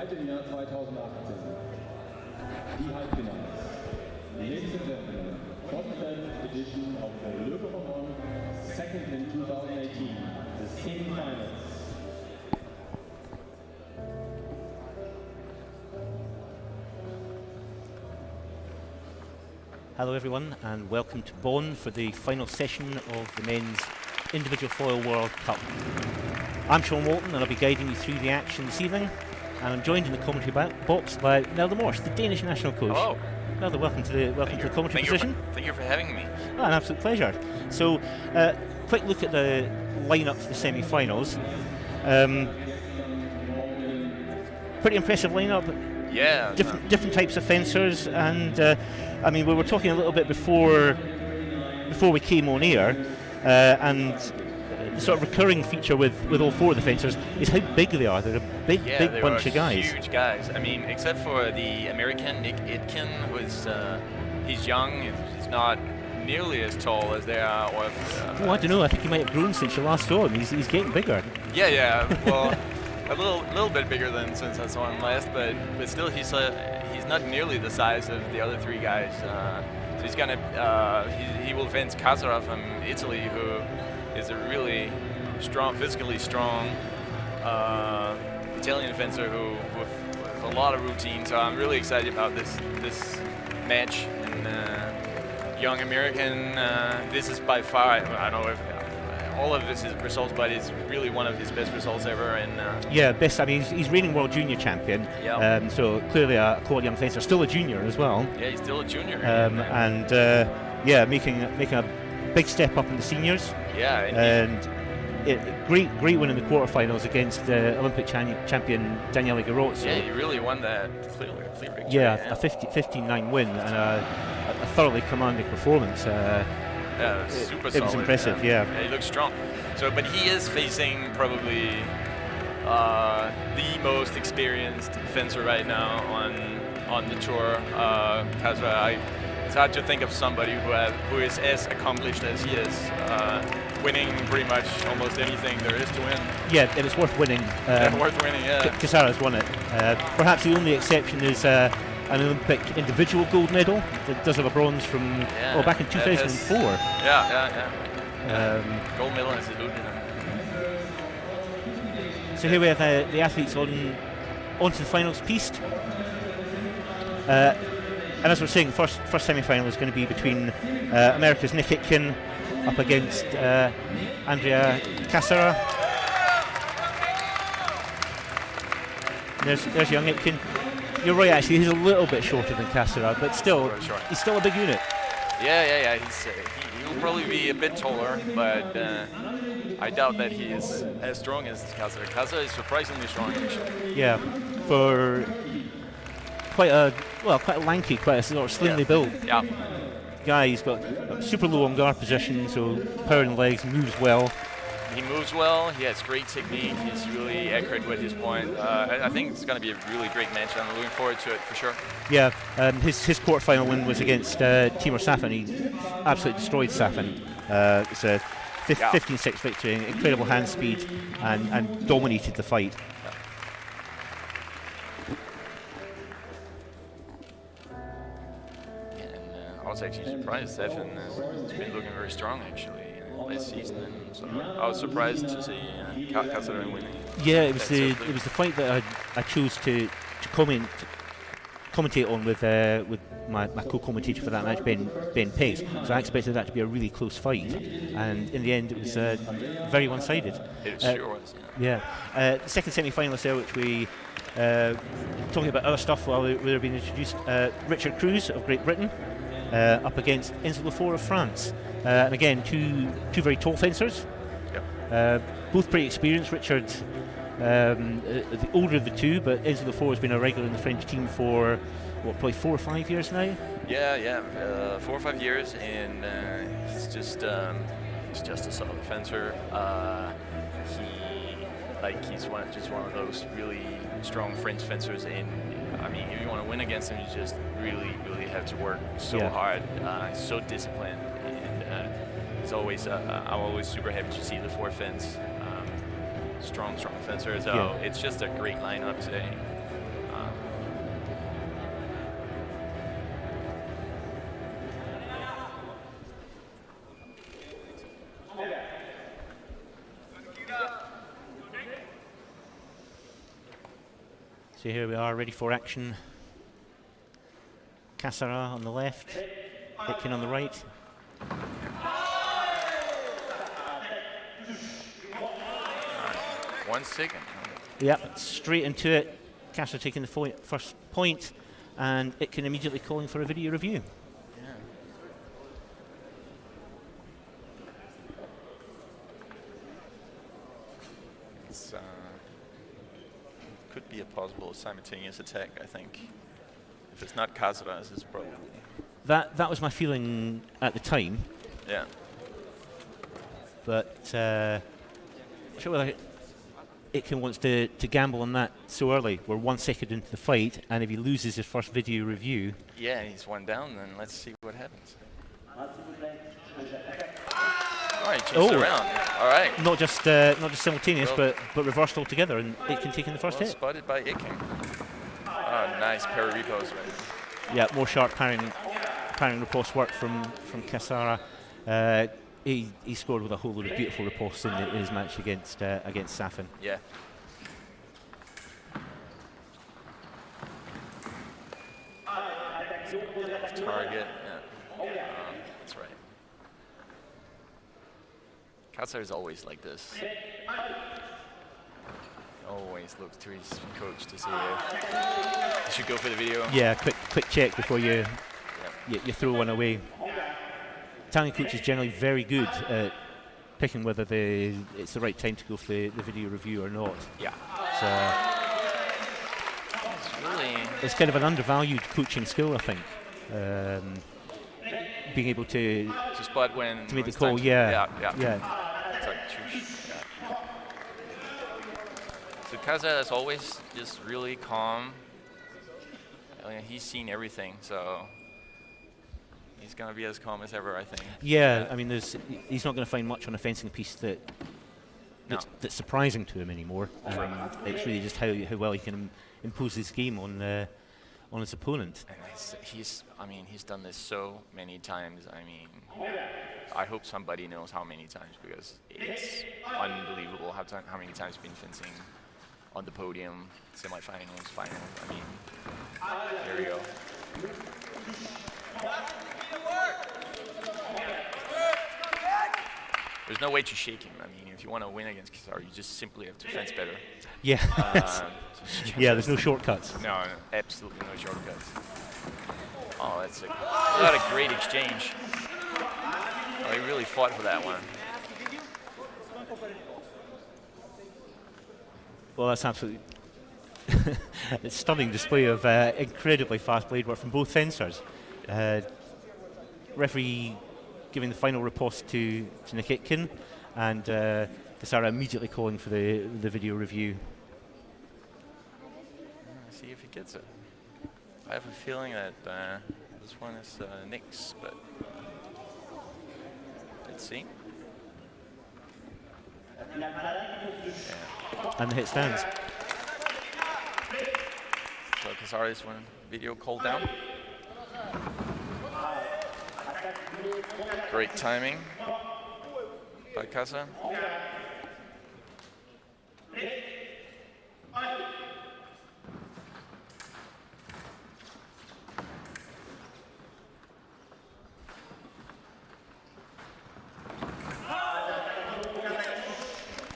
Heute im Jahr 2018. Die Halbfinals. Ladies and gentlemen, 49th edition of the Löwe von Bonn, second in 2018, the semi-finals. Hello everyone and welcome to Bonn for the final session of the Men's Individual Foil World Cup. I'm Sean Walton and I'll be guiding you through the action this evening, and I'm joined in the commentary box by Nelda Morse, the Danish national coach. Hello. Nelda, welcome to the commentary position. Thank you for having me. Oh, an absolute pleasure. So, quick look at the lineup for the semi-finals. Pretty impressive lineup. Yeah. Different types of fencers, and I mean, we were talking a little bit before we came on air, and the sort of recurring feature with all four of the fencers is how big they are. They're a big bunch of guys. Huge guys. I mean, except for the American ITKIN, he's young. He's not nearly as tall as they are. Or I don't know. I think he might have grown since you last saw him. He's getting bigger. Yeah. Well, a little bit bigger than since I saw him last, but still he's not nearly the size of the other three guys. So he's gonna he will fence CASSARA from Italy, who is a really strong, physically strong Italian fencer with a lot of routine. So I'm really excited about this match. And young American, this is by far, I don't know if all of this is results, but it's really one of his best results ever. And yeah, best. I mean, he's reigning world junior champion. Yeah. So clearly a quality young fencer, still a junior as well. Yeah, he's still a junior. And yeah, making a big step up in the seniors. Yeah. And great win in the quarterfinals against the Olympic champion Daniele Garozzo. Yeah, he really won that clear victory. Yeah, a 15-9 win and a thoroughly commanding performance. Yeah, super solid. It was impressive, yeah. He looks strong. So, but he is facing probably the most experienced fencer right now on the tour. CASSARA, it's hard to think of somebody who is as accomplished as he is, winning pretty much almost anything there is to win. Yeah, it was worth winning. Worth winning, yeah. CASSARA's won it. Perhaps the only exception is an Olympic individual gold medal that does have a bronze from back in 2004. Yeah. Gold medal has eluded him. So here we have the athletes onto the finals piste. And as we're saying, first semi-final is going to be between America's Nick ITKIN up against Andrea CASSARA. There's young ITKIN. You're right, actually, he's a little bit shorter than CASSARA, but still, he's still a big unit. Yeah. He'll probably be a bit taller, but I doubt that he is as strong as CASSARA. CASSARA is surprisingly strong, actually. Yeah, for quite a lanky, quite a sort of slimly built guy. He's got super low on guard position, so power in the legs, moves well. He moves well, he has great technique, he's really accurate with his point. I think it's going to be a really great match. I'm looking forward to it for sure. Yeah, his quarterfinal win was against Timur Safin. He absolutely destroyed Safin. It's a 15-6 victory, incredible hand speed, and dominated the fight. I was actually surprised. Safin has been looking very strong actually last season, and so I was surprised to see CASSARA winning. Yeah, it was the fight that I chose to commentate on with my co-commentator for that match, Ben Pace. So I expected that to be a really close fight, and in the end it was very one-sided. It sure was. Yeah. The second semi-finalist there, which we talking about other stuff while we were being introduced. Richard Cruz of Great Britain. Up against T04 of France, and again two very tall fencers. Both pretty experienced. Richard, the older of the two, but T04 has been a regular in the French team for probably 4 or 5 years now. Yeah, 4 or 5 years, and he's just a solid fencer. He's one of those really strong French fencers, and I mean, if you want to win against him, you just really have to work so hard. He's so disciplined, and he's always. I'm always super happy to see the four fence. Strong fencer. So it's just a great lineup today. So here we are, ready for action. CASSARA on the left, ITKIN on the right. 1 second. Yep, straight into it. CASSARA taking the first point, and ITKIN immediately calling for a video review. Yeah. It's could be a possible simultaneous attack, I think. If it's not CASSARA, this is probably. That was my feeling at the time. Yeah. But not sure whether ITKIN wants to gamble on that so early. We're 1 second into the fight, and if he loses his first video review. Yeah, he's one down, then let's see what happens. All right, changed it around. All right. Not just simultaneous, but reversed altogether, and ITKIN taking the first hit. Spotted by ITKIN. Oh, nice parry repose. Yeah, more sharp parrying riposte work from CASSARA. He scored with a whole load of beautiful ripostes in his match against Safin. Yeah. Target. Yeah. That's right. CASSARA is always like this. Always looks to his coach to see if he should go for the video. Yeah, quick check before you throw one away. Italian coach is generally very good at picking whether it's the right time to go for the video review or not. Yeah. So it's kind of an undervalued coaching skill, I think. Being able to spot when to make the call. Yeah. So CASSARA is always just really calm. I mean, he's seen everything, so he's going to be as calm as ever, I think. Yeah, I mean, he's not going to find much on a fencing piece that's surprising to him anymore. It's really just how well he can impose his game on his opponent. And he's done this so many times. I mean, I hope somebody knows how many times, because it's unbelievable how many times he's been fencing on the podium, semifinals, finals. I mean, there we go. There's no way to shake him. I mean, if you want to win against CASSARA, you just simply have to fence better. Yeah. Yeah, there's no shortcuts. No, absolutely no shortcuts. Oh, that's not a great exchange. Oh, he really fought for that one. Well, that's absolutely a stunning display of incredibly fast blade work from both fencers. Referee giving the final riposte to Nick ITKIN, and CASSARA immediately calling for the video review. See if he gets it. I have a feeling that this one is Nick's, but let's see. And the hit stands. So CASSARA's one video called down. Great timing by CASSARA.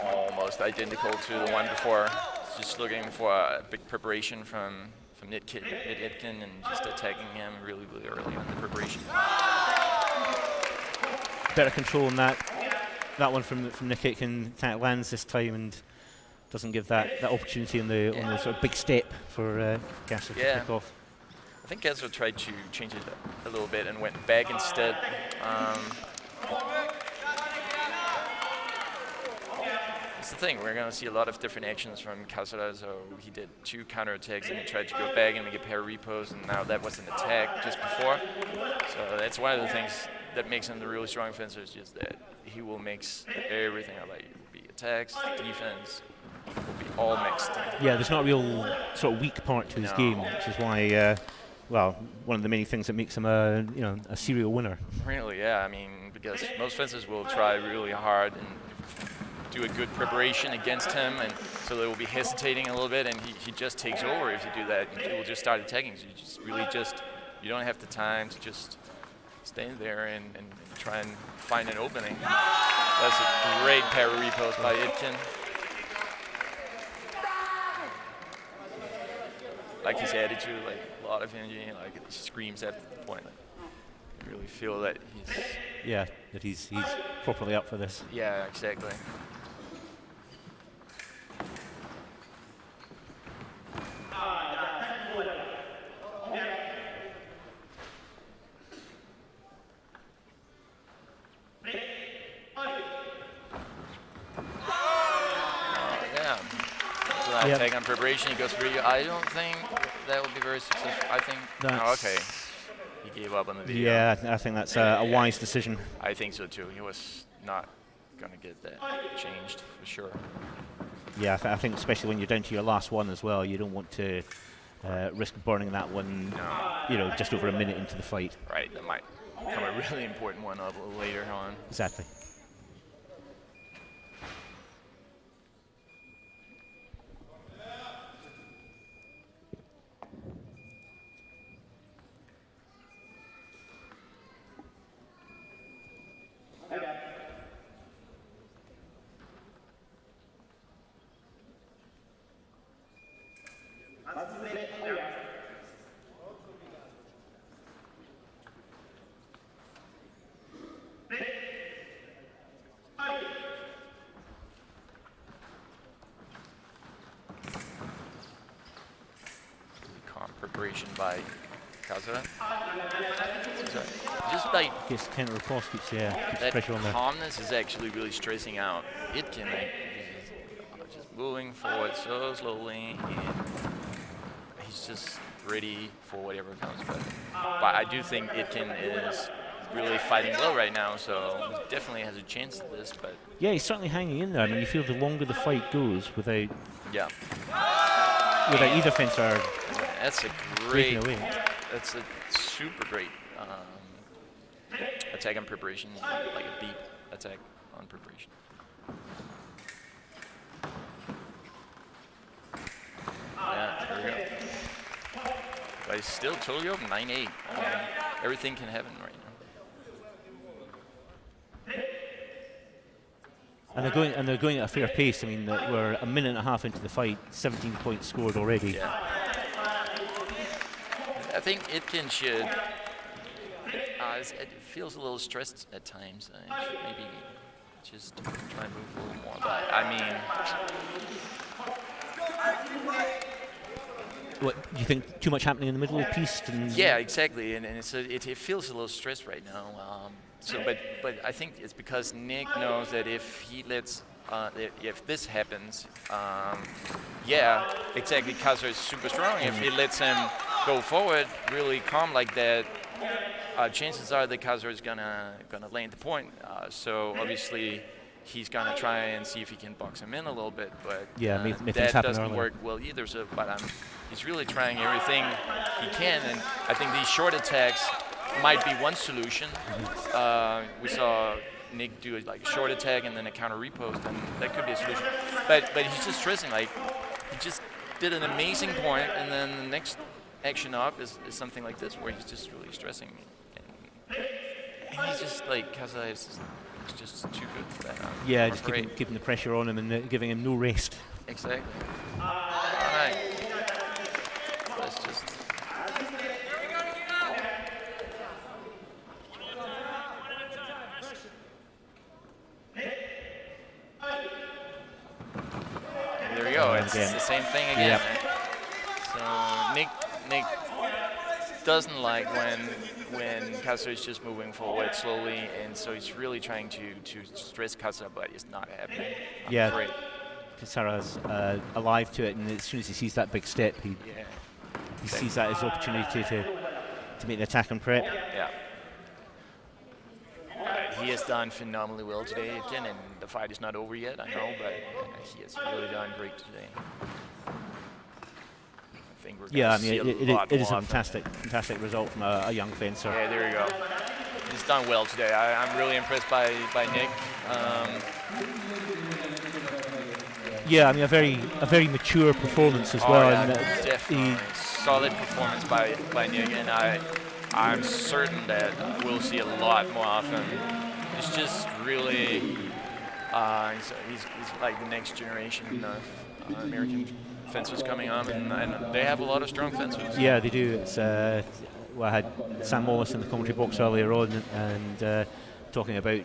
Almost identical to the one before. Just looking for a big preparation from ITKIN and just attacking him really early on the preparation. Better control on that one from Nick ITKIN. Lands this time and doesn't give that opportunity on the sort of big step for CASSARA to pick off. I think CASSARA tried to change it a little bit and went back instead. That's the thing, we're going to see a lot of different actions from CASSARA. So he did 2 counterattacks and he tried to go back and make a parry repose, and now that was an attack just before. So that's one of the things that makes him the really strong fencer, is just that he will mix everything up. Like, it will be attacks, defense, it will be all mixed. Yeah, there's not a real sort of weak part to his game, which is why, well, one of the many things that makes him a serial winner. Really, yeah. I mean, because most fencers will try really hard and do a good preparation against him, and so they will be hesitating a little bit, and he just takes over if you do that. He will just start attacking. So you just really you don't have the time to just stay there and try and find an opening. That's a great parry repost by ITKIN. Like his attitude, like a lot of energy, like it screams at the point. Like, you really feel that he's he's properly up for this. Yeah, exactly. Take on preparation, he goes for you. I don't think that would be very successful. I think, okay, he gave up on the video. Yeah, I think that's a wise decision. I think so too. He was not going to get that changed for sure. Yeah, I think especially when you're down to your last one as well, you don't want to risk burning that one, just over a minute into the fight. Right, that might come a really important one up a little later on. Exactly. Preparation by CASSARA. Just like just kind of repulse keeps pressure on there. Calmness is actually really stressing out ITKIN. Like, he's just moving forward so slowly, and he's just ready for whatever comes. But I do think ITKIN is really fighting low right now, so he definitely has a chance at this. But yeah, he's certainly hanging in there. I mean, you feel the longer the fight goes without either fencer. That's a great, that's a super great attack on preparation, like a deep attack on preparation. Yeah, there we go. But he's still totally open, 9-8. Everything can happen right now. And they're going at a fair pace. I mean, we're a minute and a half into the fight, 17 points scored already. Yeah. I think ITKIN should. It feels a little stressed at times. Should maybe just try and move a little more. But I mean, what do you think? Too much happening in the middle of the piece? Yeah, exactly. And it feels a little stressed right now. But I think it's because Nick knows that if he lets. If this happens, yeah, exactly. CASSARA is super strong. If he lets him go forward, really calm like that, chances are that CASSARA is gonna land the point. So obviously, he's gonna try and see if he can box him in a little bit. But that doesn't work well either. So, but he's really trying everything he can, and I think these short attacks might be one solution. We saw Nick do like a short attack and then a counter repost, and that could be a solution. But he's just stressing, like he just did an amazing point, and then the next action up is something like this where he's just really stressing. And he's just like, CASSARA is just too good for that. Yeah, just keeping the pressure on him and giving him no rest. Exactly. All right. Let's just. There we go. It's the same thing again. Yep. So Nick doesn't like when CASSARA is just moving forward slowly, and so he's really trying to stress CASSARA, but it's not happening. Yeah. CASSARA's alive to it, and as soon as he sees that big step, he sees that as opportunity to make the attack and prep. Yeah. He has done phenomenally well today, ITKIN, and the fight is not over yet, I know, but he has really done great today. I think we're going to see a lot it is a more fantastic result from a young fencer. Yeah, there you go. he's done well today. I'm really impressed by Nick. Yeah, I mean a very mature performance as well. Yeah, And, definitely solid performance by Nick, and I'm certain that we'll see a lot more often. It's just really he's like the next generation of American fencers coming on, and they have a lot of strong fencers. Yeah, they do. It's well, I had Sam Wallace in the commentary box earlier on, and talking about